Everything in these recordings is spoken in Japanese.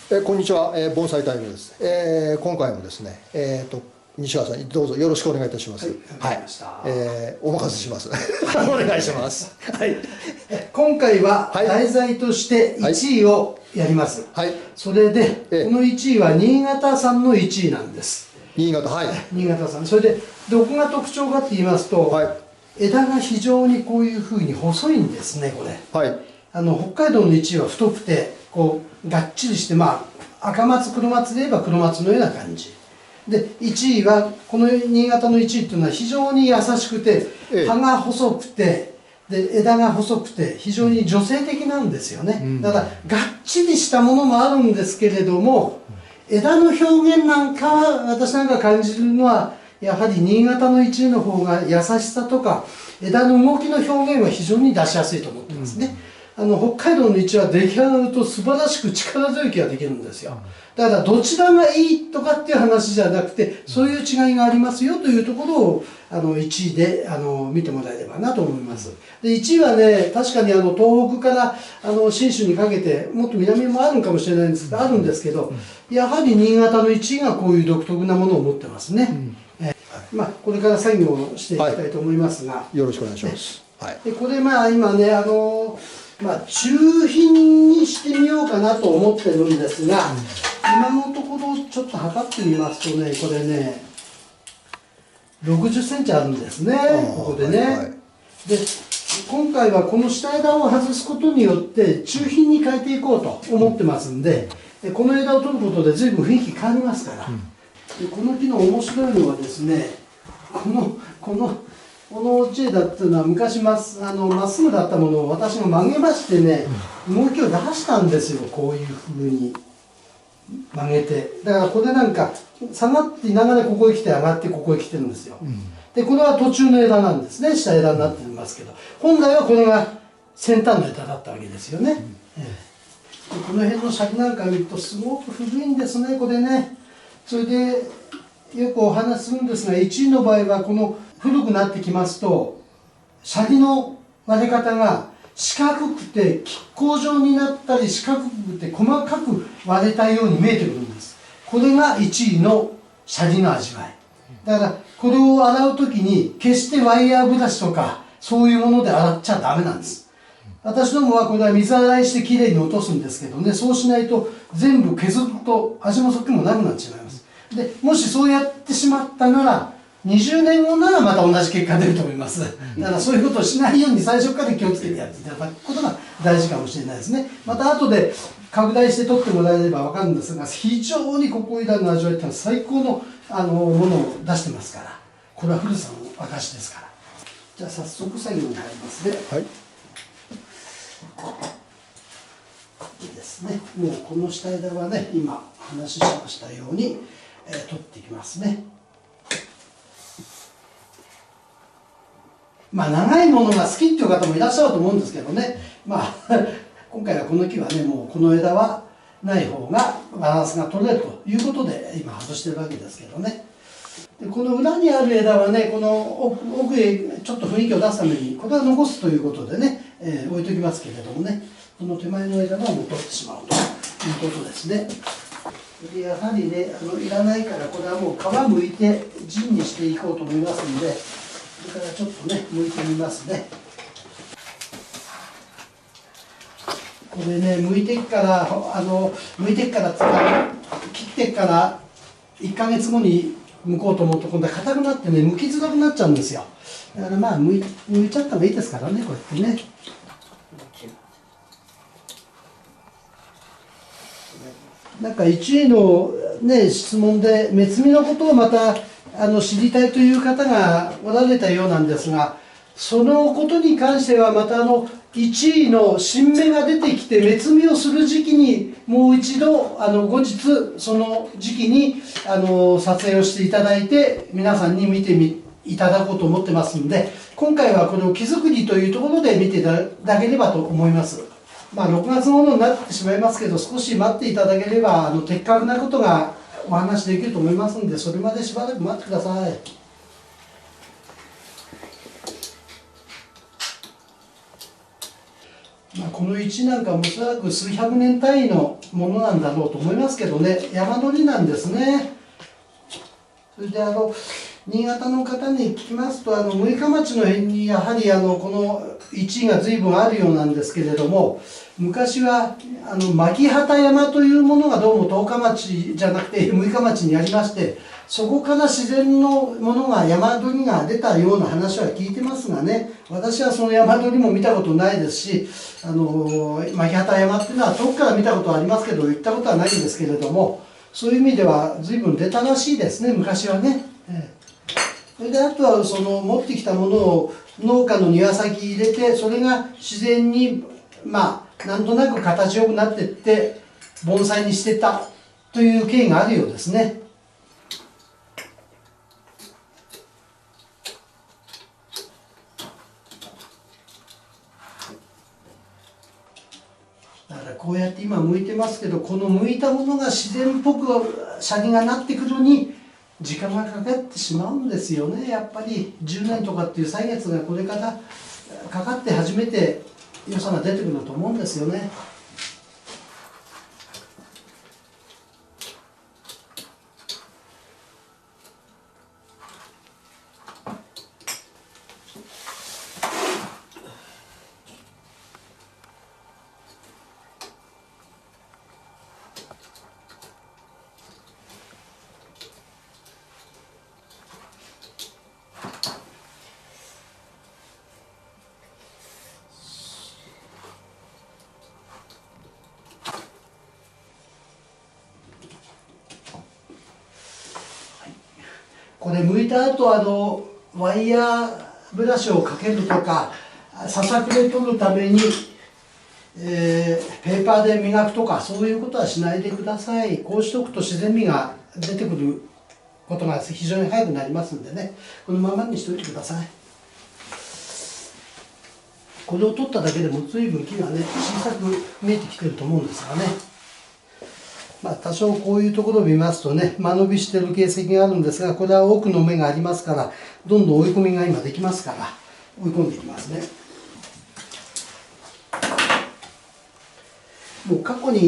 こんにちは、盆栽タイムです。今回もですね、西川さん、どうぞよろしくお願いいたします。はい、わかりました。お任せします。お願いします。はい。今回ははい題材として1位をやります。はい。それで、この1位は新潟産の1位なんです。新潟、はい。新潟産。それで、どこが特徴かって言いますと、はい。枝が非常にこういうふうに細いんですね、これ。はい。北海道の1位は太くて、こう、がっちりして、赤松、黒松で言えば黒松のような感じ。で、1位は、この新潟の1位っていうのは非常に優しくて、葉が細くて、で、枝が細くて、非常に女性的なんですよね。だから、がっちりしたものもあるんですけれども、枝の表現なんかは、私なんか感じるのは、やはり新潟の1位の方が優しさとか、枝の動きの表現は非常に出しやすいと思ってますね。北海道の1は出来上がると素晴らしく力強い木ができるんですよ。だからどちらがいいとかっていう話じゃなくて、そういう違いがありますよというところを1位で見てもらえればなと思います。で、1位はね、確かに東北から信州にかけて、もっと南もあるかもしれないんですけど、あるんですけど、やはり新潟の1位がこういう独特なものを持ってますね。これから作業をしていきたいと思いますが、よろしくお願いします。はい。でこれ今ね中品にしてみようかなと思ってるんですが、今のところちょっと測ってみますとね、これね60センチあるんですね、ここでね、はいはい、で今回はこの下枝を外すことによって中品に変えていこうと思ってますんで、この枝を取ることで随分雰囲気変わりますから、でこの木の面白いのはですね、この知恵だっていうのは昔まっすぐだったものを私が曲げましてね、動きを出したんですよ。こういうふうに曲げて、だからこれなんか下がっていながらここへ来て上がってここへ来てるんですよ。でこれは途中の枝なんですね、下枝になってますけど、本来はこれが先端の枝だったわけですよね。この辺の先なんか見るとすごく古いんですね、これね。それでよくお話しするんですが、1位の場合はこの古くなってきますと、シャリの割れ方が四角くて亀甲状になったり、四角くて細かく割れたように見えてくるんです。これが1位のシャリの味わい。だからこれを洗う時に決してワイヤーブラシとかそういうもので洗っちゃダメなんです。私どもはこれは水洗いしてきれいに落とすんですけどね、そうしないと全部削ると味もそっちもなくなってしまいます。でもしそうやってしまったなら、20年後ならまた同じ結果が出ると思います。だからそういうことをしないように最初から気をつけてやっていただくことが大事かもしれないですね。また後で拡大して取ってもらえれば分かるんですが、非常にここいらの味わいっていうのは最高のものを出してますから、これは古さの証ですから。じゃあ早速作業に入りますね。はい。いいですね。もうこの下枝はね、今話しましたように、取っていきますね。長いものが好きっていう方もいらっしゃると思うんですけどね、今回はこの木はね、もうこの枝はない方がバランスが取れるということで今外してるわけですけどね。でこの裏にある枝はね、この奥へちょっと雰囲気を出すためにこれは残すということでね、置いときますけれどもね、この手前の枝はもう取ってしまうということですね。でやはりね、いらないからこれはもう皮むいて陣にしていこうと思いますので、それからちょっとね、剥いてみますね。これね、剥いてから切ってから1ヶ月後に剥こうと思うと今度は硬くなってね、剥きづらくなっちゃうんですよ。だから剥いちゃった方がいいですからね、こうやってね。なんか1位のね、質問で目摘みのことをまた知りたいという方がおられたようなんですが、そのことに関してはまた1位の新芽が出てきて目摘みをする時期にもう一度後日その時期に撮影をしていただいて皆さんに見ていただこうと思ってますんで、今回はこの木造りというところで見ていただければと思います。6月頃になってしまいますけど、少し待っていただければ的確なことがお話できると思いますので、それまでしばらく待ってください。この1なんかもおそらく数百年単位のものなんだろうと思いますけどね、山取りなんですね。それで新潟の方に聞きますと、六日町の辺にやはりこの1が随分あるようなんですけれども、昔は牧畑山というものがどうも十日町じゃなくて六日町にありまして、そこから自然のものが山鳥が出たような話は聞いてますがね、私はその山鳥も見たことないですし、牧畑山っていうのは遠くから見たことはありますけど行ったことはないんですけれども、そういう意味では随分出たらしいですね、昔はね。それであとはその持ってきたものを農家の庭先入れて、それが自然になんとなく形よくなっていって盆栽にしてたという経緯があるようですね。だからこうやって今剥いてますけど、この剥いたものが自然っぽくシャリがなってくるのに時間がかかってしまうんですよね。やっぱり10年とかっていう歳月がこれからかかって初めて良さが出てくると思うんですよね。これ剥いた後ワイヤーブラシをかけるとかささくれ取るために、ペーパーで磨くとかそういうことはしないでください。こうしておくと自然味が出てくることが非常に早くなりますんでね、このままにしておいてください。これを取っただけでも随分木がね小さく見えてきてると思うんですがね、多少こういうところを見ますとね、間延びしてる形跡があるんですが、これは奥の芽がありますから、どんどん追い込みが今できますから、追い込んでいきますね。もう過去に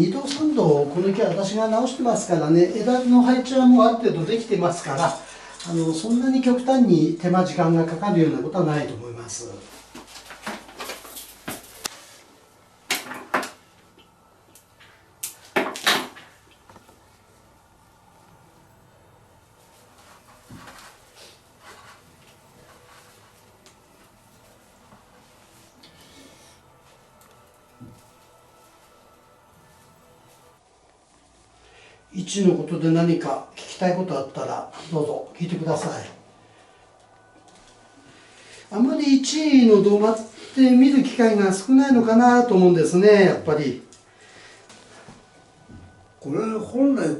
2度3度この木は私が直してますからね、枝の配置はもうある程度できてますから、そんなに極端に手間時間がかかるようなことはないと思います。1のことで何か聞きたいことあったらどうぞ聞いてください。あまり1の動画って見る機会が少ないのかなと思うんですね、やっぱり。これ本来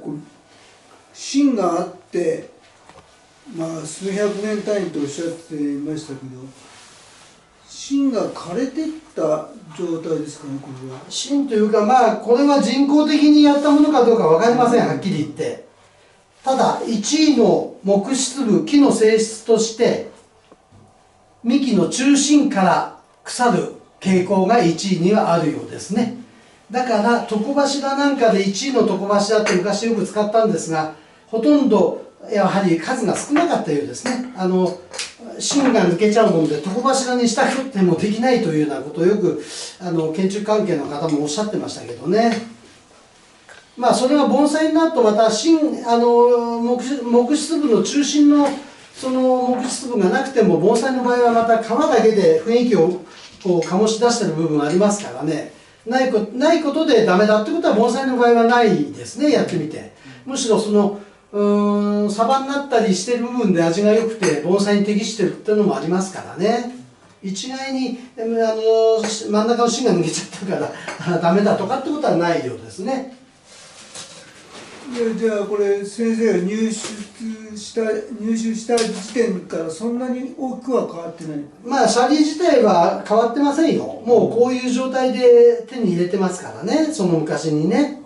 芯があって数百年単位とおっしゃっていましたけど、芯が枯れていった状態ですかね、これは。芯というかこれは人工的にやったものかどうか分かりません、はっきり言って。ただ1の木質部、木の性質として幹の中心から腐る傾向が1にはあるようですね。だから床柱なんかで1の床柱って昔よく使ったんですが、ほとんどやはり数が少なかったようですね。芯が抜けちゃうもんで床柱にしたくてもできないというようなことをよく建築関係の方もおっしゃってましたけどね。それが盆栽になるとまた木質部の中心のその木質部がなくても、盆栽の場合はまた皮だけで雰囲気を醸し出してる部分がありますからね、ないことでダメだってことは盆栽の場合はないですね、やってみて。むしろそのサバになったりしてる部分で味が良くて盆栽に適してるっていうのもありますからね。一概に真ん中の芯が抜けちゃったからダメだとかってことはないようですね。じゃあこれ先生が入手した時点からそんなに大きくは変わってない。シャリ自体は変わってませんよ。もうこういう状態で手に入れてますからね、その昔にね。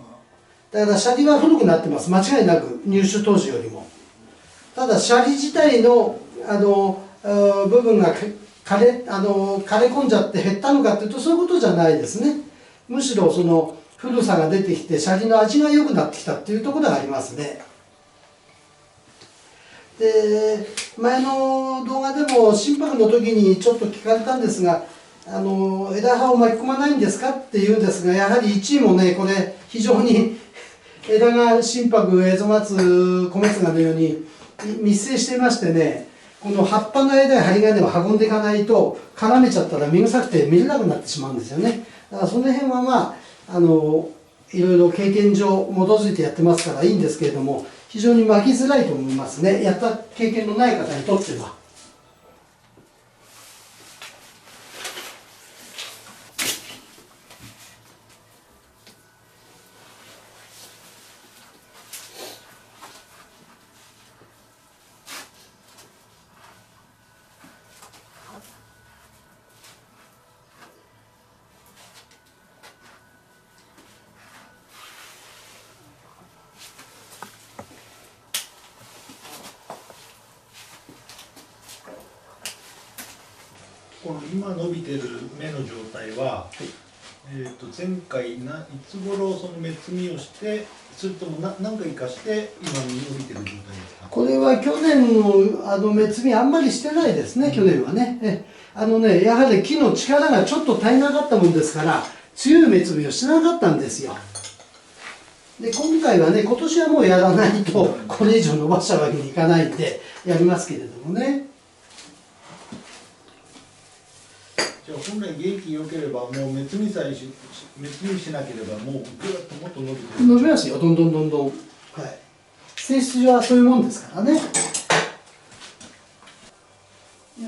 だからシャリは古くなってます、間違いなく入手当時よりも。ただシャリ自体の部分が枯れ込んじゃって減ったのかっていうとそういうことじゃないですね。むしろその古さが出てきてシャリの味が良くなってきたっていうところがありますね。で前の動画でも心拍の時にちょっと聞かれたんですが、枝葉を巻き込まないんですかっていうんですが、やはり1位もねこれ非常に枝が心拍エゾマツコメツガのように密生していましてね、この葉っぱの枝や針金を運んでいかないと絡めちゃったら実臭くて見れなくなってしまうんですよね。だからその辺はまあいろいろ経験上基づいてやってますからいいんですけれども、非常に巻きづらいと思いますね、やった経験のない方にとっては。この今伸びてる芽の状態は、前回いつ頃その芽摘みをして、それとも何回かして今伸びてる状態ですか？これは去年の芽摘みあんまりしてないですね、去年はね。やはり木の力がちょっと足りなかったもんですから強い芽摘みをしなかったんですよ。で今回はね、今年はもうやらないとこれ以上伸ばしたわけにいかないんでやりますけれどもね。じゃあ本来元気良ければもう芽摘みしなければもうぐっともっと伸びてる。伸びますよ、どんどんどんどん。はい。性質上はそういうもんですからね。や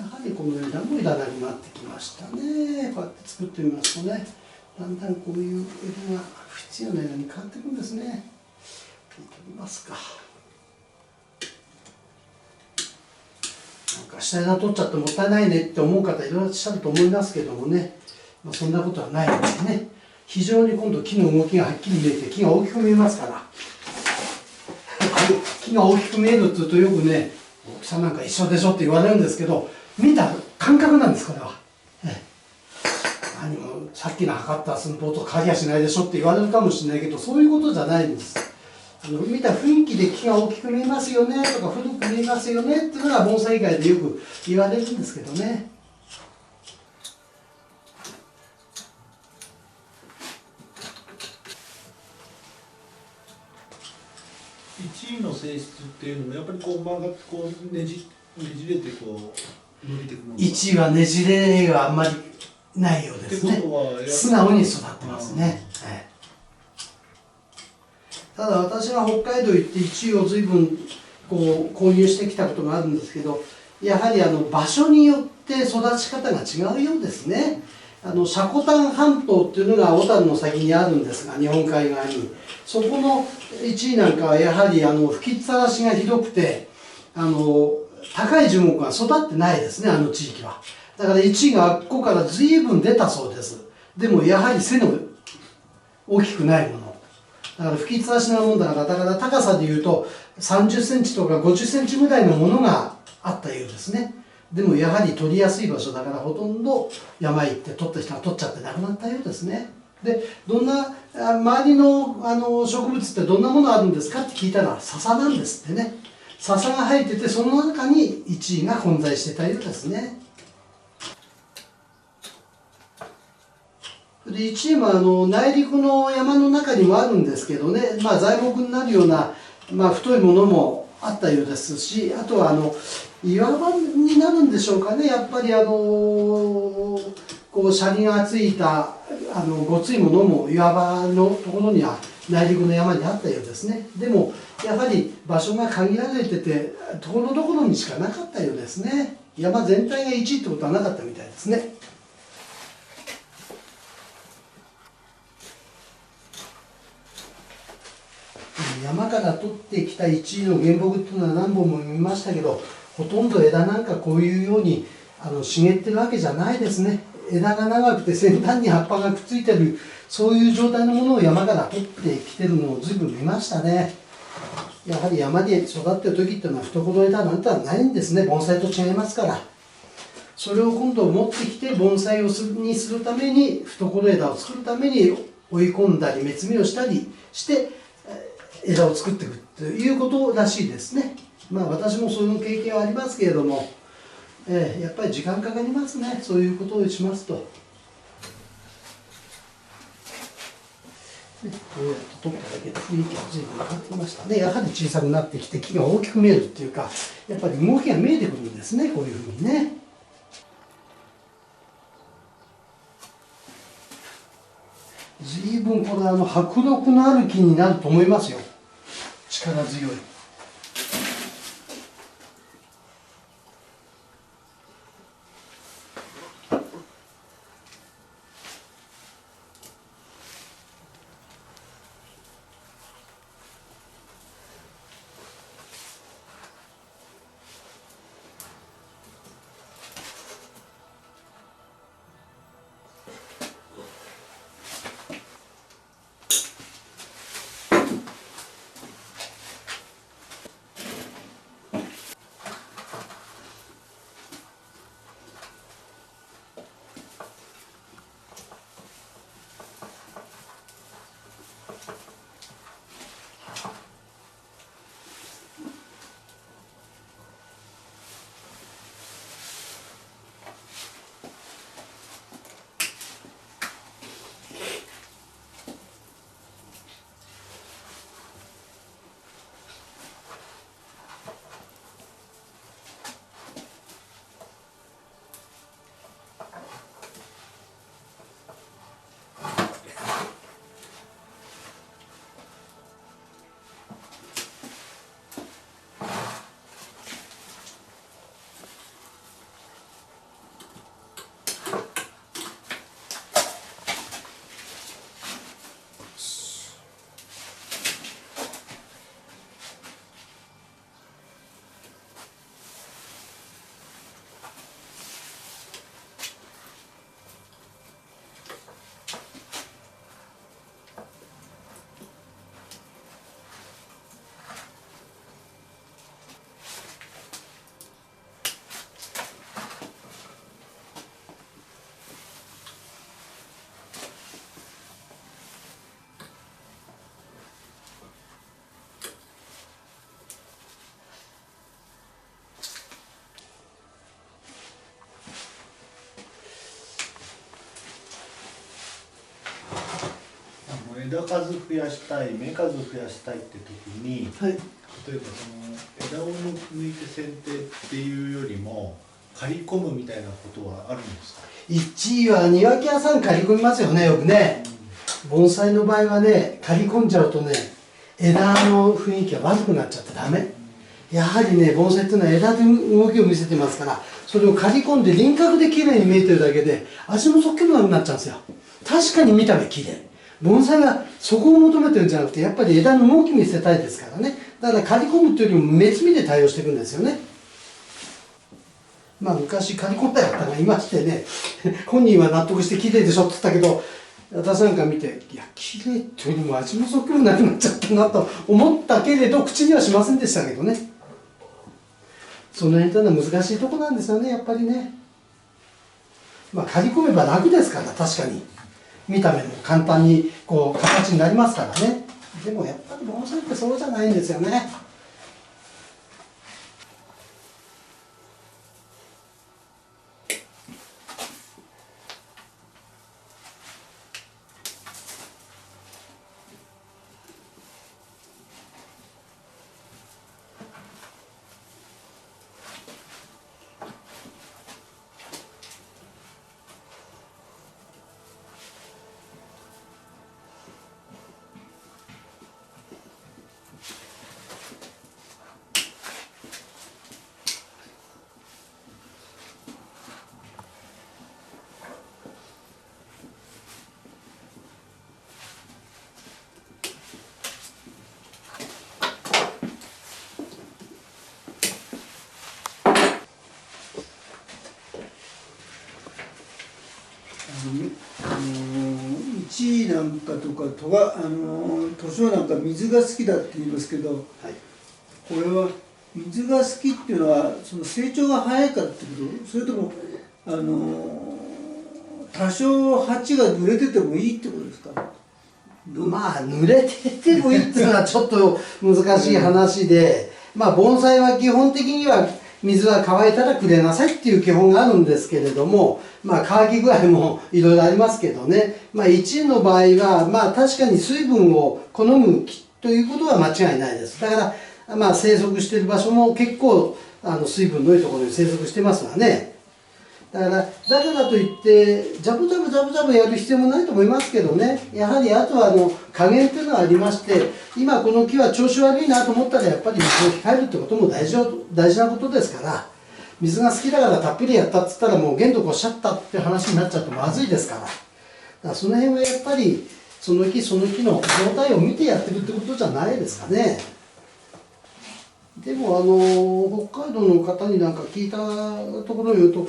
はりこの枝もいらなくなってきましたね。こうやって作ってみますとね、だんだんこういう枝が不必要な枝に変わっていくんですね。取りますか。なんか下枝取っちゃってもったいないねって思う方いらっしゃると思いますけどもね、そんなことはないんですね。非常に今度木の動きがはっきり見えて木が大きく見えますから。木が大きく見えるっていうとよくね、大きさなんか一緒でしょって言われるんですけど、見た感覚なんです、これは。何もさっきの測った寸法と変わりはしないでしょって言われるかもしれないけど、そういうことじゃないんです。見た雰囲気で木が大きく見えますよねとか古く見えますよねっていうのが盆栽界でよく言われるんですけどね。1位の性質っていうのもやっぱりこう曲がってこうねじれてこう伸びていくもの。1位はねじれがあんまりないようですね。ってことは素直に育ってますね。ただ私は北海道行って1位を随分こう購入してきたことがあるんですけど、やはり場所によって育ち方が違うようですね。積丹半島っていうのが小樽の先にあるんですが、日本海側にそこの1位なんかはやはり吹きさらしがひどくて高い樹木が育ってないですね、地域は。だから1位があっこから随分出たそうです。でもやはり背の大きくないものだから吹きさらしなもんだから、高さでいうと30センチとか50センチぐらいのものがあったようですね。でもやはり取りやすい場所だから、ほとんど山行って取った人が取っちゃって亡くなったようですね。でどんな周りの植物ってどんなものあるんですかって聞いたら笹なんですってね。笹が生えてて、その中に1位が混在してたようですね。で1位も内陸の山の中にもあるんですけどね、材木になるような、太いものもあったようですし、あとは岩場になるんでしょうかね、やっぱりこうシャリがついたごついものも岩場のところには内陸の山にあったようですね。でもやはり場所が限られてて、ところどころにしかなかったようですね。山全体が1位ってことはなかったみたいですね。山から取ってきた1位の原木っていうのは何本も見ましたけど、ほとんど枝なんかこういうように茂ってるわけじゃないですね。枝が長くて先端に葉っぱがくっついてる、そういう状態のものを山から取ってきてるのを随分見ましたね。やはり山で育ってる時っていうのは懐枝なんてのはないんですね。盆栽と違いますから。それを今度持ってきて盆栽にするために、懐枝を作るために追い込んだり目摘みをしたりして枝を作っていくということらしいですね。まあ私もそういう経験はありますけれども、やっぱり時間かかりますね、そういうことをしますと。こうやって取っただけで雰囲気が随分変わってきましたね。やはり小さくなってきて木が大きく見えるっていうか、やっぱり動きが見えてくるんですね、こういうふうにね。随分これ迫力のある木になると思いますよ。力強い。枝数増やしたい、芽数増やしたいって時に、はい、例えばその枝を抜いて剪定っていうよりも刈り込むみたいなことはあるんですか1位は庭木屋さん刈り込みますよね、よくね。盆栽の場合はね、刈り込んじゃうとね、枝の雰囲気が悪くなっちゃってダメ。やはりね、盆栽っていうのは枝で動きを見せてますから、それを刈り込んで輪郭で綺麗に見えてるだけで味もそっけもなくなっちゃうんですよ。確かに見た目綺麗。盆栽はそこを求めてるんじゃなくて、やっぱり枝の動き見せたいですからね。だから刈り込むというよりも目摘みで対応していくんですよね。まあ昔刈り込んだやったがいましてね、本人は納得して綺麗でしょって言ったけど、私なんか見て、いや綺麗っていうよりも味もそっけもなくなっちゃったなと思ったけれど、口にはしませんでしたけどね。その辺というのは難しいとこなんですよね、やっぱりね。まあ刈り込めば楽ですから、確かに。見た目も簡単にこう形になりますからね。でもやっぱり盆栽ってそうじゃないんですよね。1位なんかとか図書なんか水が好きだって言いますけど、はい、これは水が好きっていうのはその成長が早いからってこと、それとも多少鉢が濡れててもいいってことですか？まあ濡れててもいいっていうのはちょっと難しい話で、まあ盆栽は基本的には水は乾いたらくれなさいっていう基本があるんですけれども、まあ乾き具合もいろいろありますけどね、まあ1位の場合はまあ確かに水分を好む木ということは間違いないです。だからまあ生息している場所も結構水分の多いところに生息してますわね。だからといってジャブジャブやる必要もないと思いますけどね。やはりあとは加減というのがありまして、今この木は調子悪いなと思ったらやっぱり水を控えるってことも大事なことですから、水が好きだからたっぷりやったっつったらもう限度越しちゃったって話になっちゃうとまずいですから、だからその辺はやっぱりその木の状態を見てやってるってことじゃないですかね。でも北海道の方になんか聞いたところによると、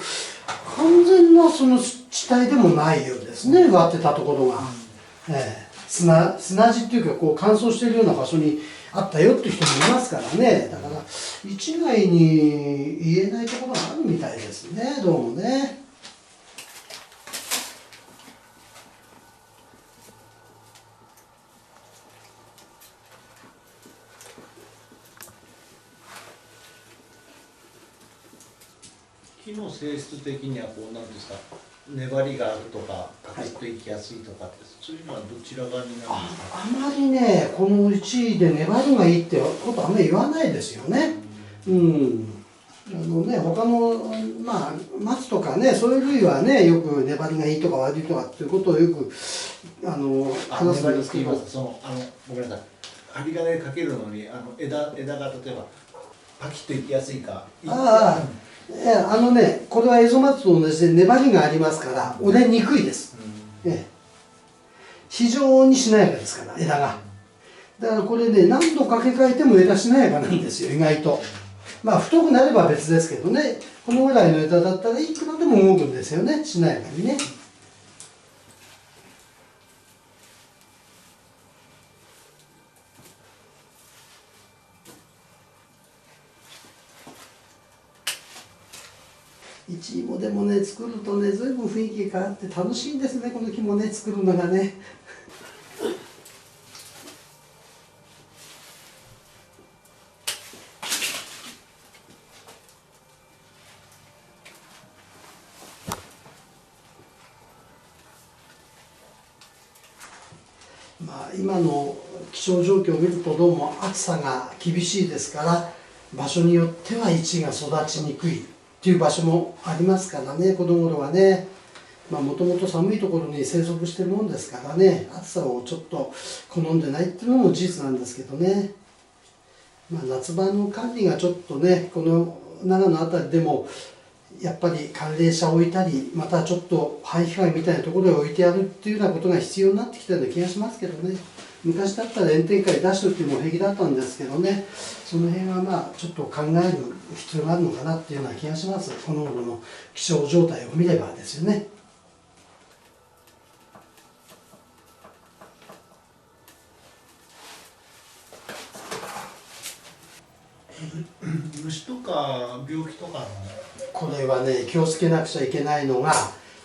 完全なその地帯でもないようですね、植わってたところが、砂地っていうかこう乾燥しているような場所にあったよっていう人もいますからね。だから一概に言えないところがあるみたいですね、どうもね。木の性質的にはこうなんですか、粘りがあるとかパキッといきやすいとかって、そういうのはどちら側になるんですか？あまりねこの1位で粘りがいいってことあんまり言わないですよね。他のまあ松とかね、そういう類はねよく粘りがいいとか悪いとかっていうことをよく話すんですけど、ごめんなさい、針金かけるのに枝が例えばパキッといきやすいか。これはエゾマツと同じで粘りがありますから折れにくいです。非常にしなやかですから枝が。だからこれね何度掛け替えても枝しなやかなんですよ、意外と。まあ太くなれば別ですけどね、このぐらいの枝だったらいくらでも動くんですよね、しなやかにね。イチイモでもね作るとね随分雰囲気が変わって楽しいんですね、この木もね作るのがね。まあ今の気象状況を見るとどうも暑さが厳しいですから、場所によってはイチが育ちにくいっていう場所もありますからね、この頃はね。もともと寒いところに生息してるもんですからね、暑さをちょっと好んでないっていうのも事実なんですけどね。夏場の管理がちょっとね、この長野辺りでもやっぱり寒冷車を置いたり、またちょっと排気管みたいなところに置いてやるっていうようなことが必要になってきたような気がしますけどね。昔だったら炎天下に出しとっても平気だったんですけどね、その辺はちょっと考える必要があるのかなっていうような気がします。この頃の気象状態を見ればですよね。虫とか病気とかのこれはね気をつけなくちゃいけないのが、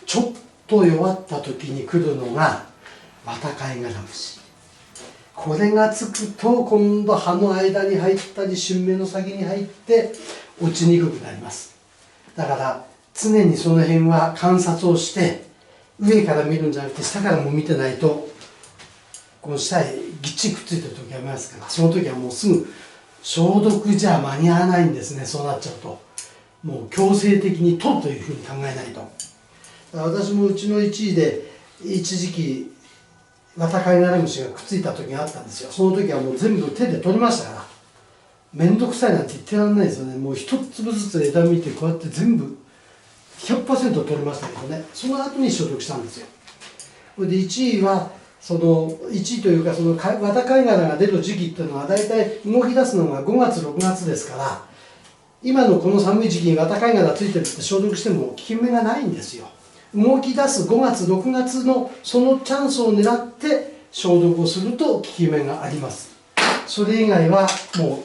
ちょっと弱った時に来るのがワタカイガラムシ。これがつくと今度葉の間に入ったり新芽の先に入って落ちにくくなります。だから常にその辺は観察をして、上から見るんじゃなくて下からも見てないと、この下へぎっちりくっついてる時ありますから、その時はもうすぐ消毒じゃ間に合わないんですね。そうなっちゃうともう強制的に取るというふうに考えないと。私もうちの1位で一時期ワタカイガラムシがくっついた時があったんですよ。その時はもう全部手で取りましたから、面倒くさいなんて言ってらんないですよね。もう一粒ずつ枝見てこうやって全部 100% 取りましたけどね、その後に消毒したんですよ。これで1位はその1位というか、そのワタカイガラが出る時期っていうのは大体動き出すのが5月6月ですから、今のこの寒い時期にワタカイガラついてるって消毒しても効き目がないんですよ。動き出す5月6月のそのチャンスを狙って消毒をすると効き目があります。それ以外はもう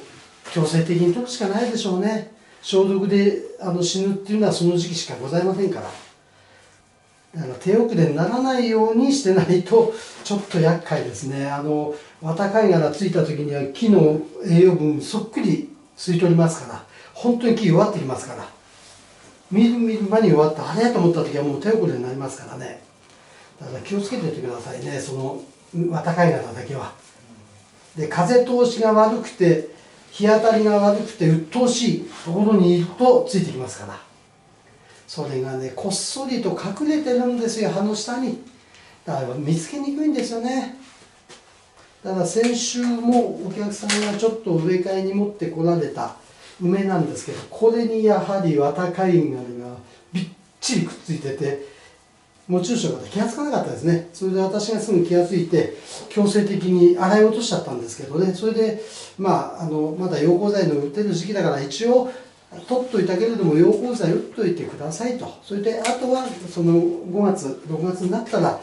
強制的に取るしかないでしょうね。消毒で死ぬっていうのはその時期しかございませんから。手遅れにならないようにしてないとちょっと厄介ですね。綿貝殻ついた時には木の栄養分そっくり吸い取りますから、本当に木弱ってきますから、みるみる間に弱ってあれやと思った時はもう手遅れになりますからね。だから気をつけておいてくださいね、その綿貝殻だけは。で、風通しが悪くて日当たりが悪くて鬱陶しいところにいるとついてきますから、それがねこっそりと隠れてるんですよ、葉の下に。だから見つけにくいんですよね。だから先週もお客さんがちょっと植え替えに持ってこられた梅なんですけど、これにやはり綿貝殻がびっちりくっついてて、持ち主の方気が付かなかったですね。それで私がすぐ気が付いて強制的に洗い落としちゃったんですけどね。それでまだ溶鉱剤の売ってる時期だから一応取っといたけれども溶鉱剤打っといてくださいと。それであとはその5月6月になったら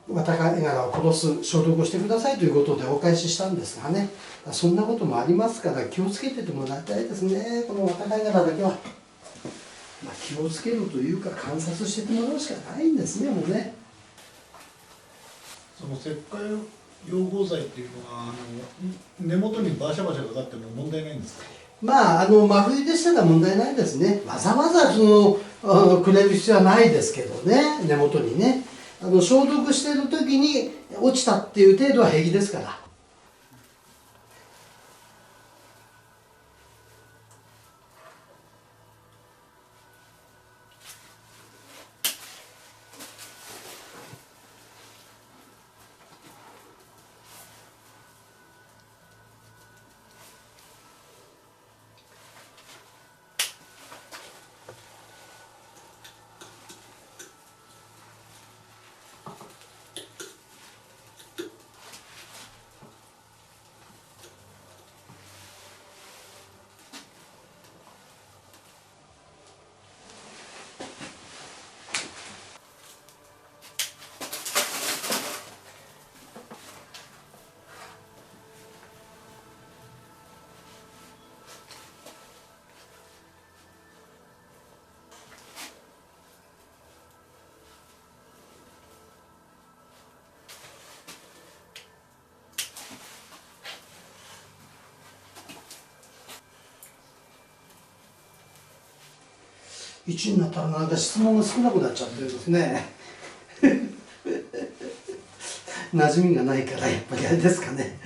綿貝殻を殺す消毒をしてくださいということでお返ししたんですがね、そんなこともありますから気をつけててもらいたいですね、この綿貝殻だけは。気をつけるというか観察しててもらうしかないんですね、もうね。その石灰溶合剤っていうのは根元にバシャバシャかかっても問題ないんですか？真冬でしたら問題ないですね。わざわざくれる必要はないですけどね、根元にね。消毒してる時に落ちたっていう程度は平気ですから。1になったらなんか質問が少なくなっちゃってるんですね馴染みがないからやっぱりあれですかね。